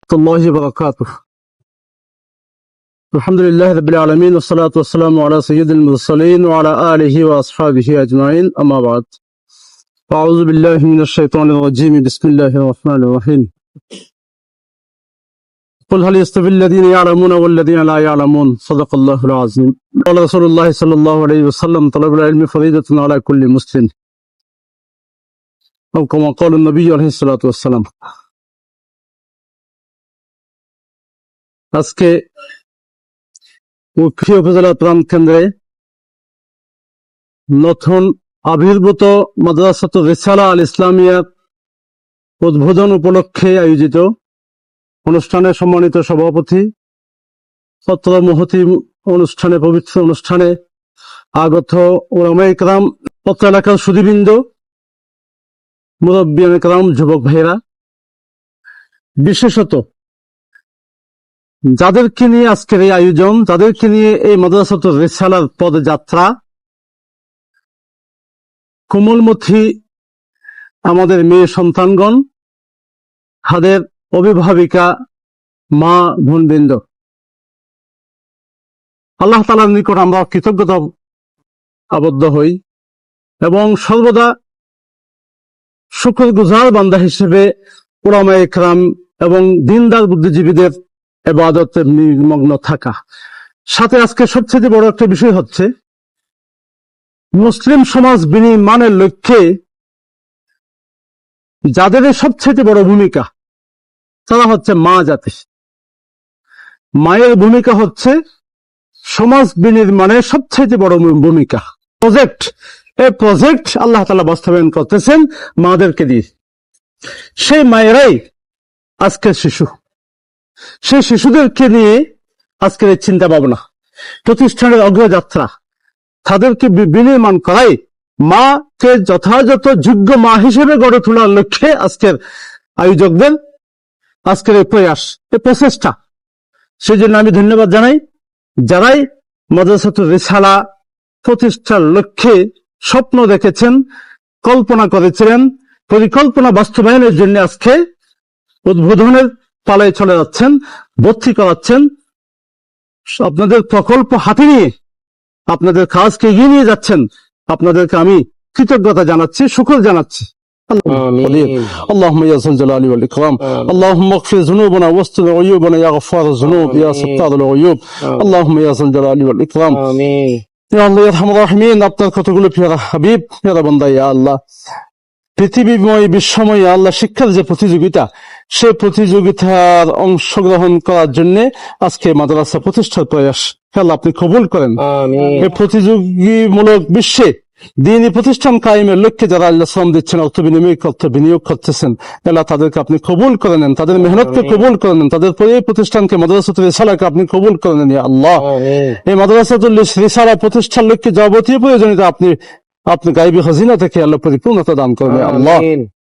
الله وبركاته. الحمد لله رب العالمين والصلاة والسلام على سيد المرسلين وعلى آله وأصحابه أجمعين أما بعد أعوذ بالله من الشيطان الرجيم بسم الله الرحمن الرحيم قل هل يستوي الذين يعلمون والذين لا يعلمون صدق الله العظيم قال رسول الله صلى الله عليه وسلم طلب العلم فريضة على كل مسلم أو كما قال النبي عليه الصلاة والسلام আজকে উখিয়া উপজেলা প্রাণ কেন্দ্রে নতুন আবির্ভূত মাদ্রাসাতুর রিসালা আল ইসলামিয়া উদ্বোধন উপলক্ষে আয়োজিত অনুষ্ঠানে সম্মানিত সভাপতি অত্র মহতি অনুষ্ঠানে পবিত্র অনুষ্ঠানে আগত ওলামায়ে কেরাম অত্র এলাকার সুধীবৃন্দ মুরব্বিয়ানে কেরাম যুবক ভাইরা বিশেষত যাদেরকে নিয়ে আজকের এই আয়োজন যাদেরকে নিয়ে এই মাদ্রাসাতুর রিসালার পদযাত্রা কোমলমতি আমাদের মেয়ে সন্তানগণ তাদের অভিভাবিকা মা বোনবৃন্দ আল্লাহ তাআলার নিকট আমরা কৃতজ্ঞতা আবদ্ধ হই এবং সর্বদা শুকরগুজার বান্দা হিসেবে উলামায়ে কেরাম এবং দিনদার বুদ্ধিজীবীদের ইবাদতে নিমগ্ন থাকা। সাথে আজকে সবচেয়ে বড় একটা বিষয় হচ্ছে মুসলিম সমাজ বিনির্মাণের লক্ষ্যে যাদের সবচেয়ে বড় ভূমিকা তারা হচ্ছে মা জাতি। মায়ের ভূমিকা হচ্ছে সমাজ বিনির্মাণের সবচেয়ে বড় ভূমিকা। এই প্রজেক্ট আল্লাহ তাআলা বাস্তবায়ন করতেছেন মাদেরকে দিয়ে। সেই মায়েরাই আজকের শিশু, সেই শিশুদেরকে নিয়ে আজকের এই চিন্তা ভাবনা প্রতিষ্ঠানের অগ্রযাত্রা তাদেরকে বিনির্মাণ করাই মাকে যথাযথ যোগ্য মা হিসেবে গড়ে তোলার লক্ষ্যে আজকের আয়োজকদের আজকের এই প্রয়াস, এই প্রচেষ্টা। সেই জন্য আমি ধন্যবাদ জানাই যারাই মাদ্রাসাতুর রিসালা প্রতিষ্ঠার লক্ষ্যে স্বপ্ন দেখেছেন, কল্পনা করেছিলেন, পরিকল্পনা বাস্তবায়নের জন্য আজকে উদ্বোধনের পালায় চলে যাচ্ছেন, ভর্তি করাচ্ছেন। আপনাদের প্রকল্প হাতে নিয়ে আপনাদের কাজকে এগিয়ে নিয়ে যাচ্ছেন। আপনাদেরকে আমি কৃতজ্ঞতা জানাচ্ছি, শুকর জানাচ্ছি। اللهم يا ذا الجلال والإكرام اللهم اغفر ذنوبنا واستر عيوبنا يا غفار الذنوب يا ستار العيوب اللهم يا ذا الجلال والإكرام يا الله يا ارحم الراحمين আপনার কতগুলো প্রিয় হাবিব, প্রিয় বান্দা, ইয়া আল্লাহ পৃথিবীময় বিশ্বময় আল্লাহ শিক্ষার যে প্রতিযোগিতা, সেই প্রতিযোগিতার অংশগ্রহণ করার জন্য আজকে মাদ্রাসা প্রতিষ্ঠার প্রয়াস আল্লাহ আপনি কবুল করেন। এই প্রতিযোগীমূলক বিশ্বে দ্বীনি প্রতিষ্ঠান কায়েমের লক্ষ্যে যারা আল্লাহ শ্রম দিচ্ছেন, অর্থ বিনিয়োগ করতেছেন, আল্লাহ তাদেরকে আপনি কবুল করে নেন, তাদের মেহনতকে কবুল করে নেন, তাদের এই প্রতিষ্ঠানকে মাদ্রাসাতুল রিসালাকে আপনি কবুল করে নেন। ইয়া আল্লাহ এই মাদ্রাসাতুল রিসালা প্রতিষ্ঠার লক্ষ্যে যাবতীয় প্রয়োজনীয়তা আপনি গায়বী খাজিনা থেকে আল্লাহ পরিপূর্ণতা দান করেন। আল্লাহ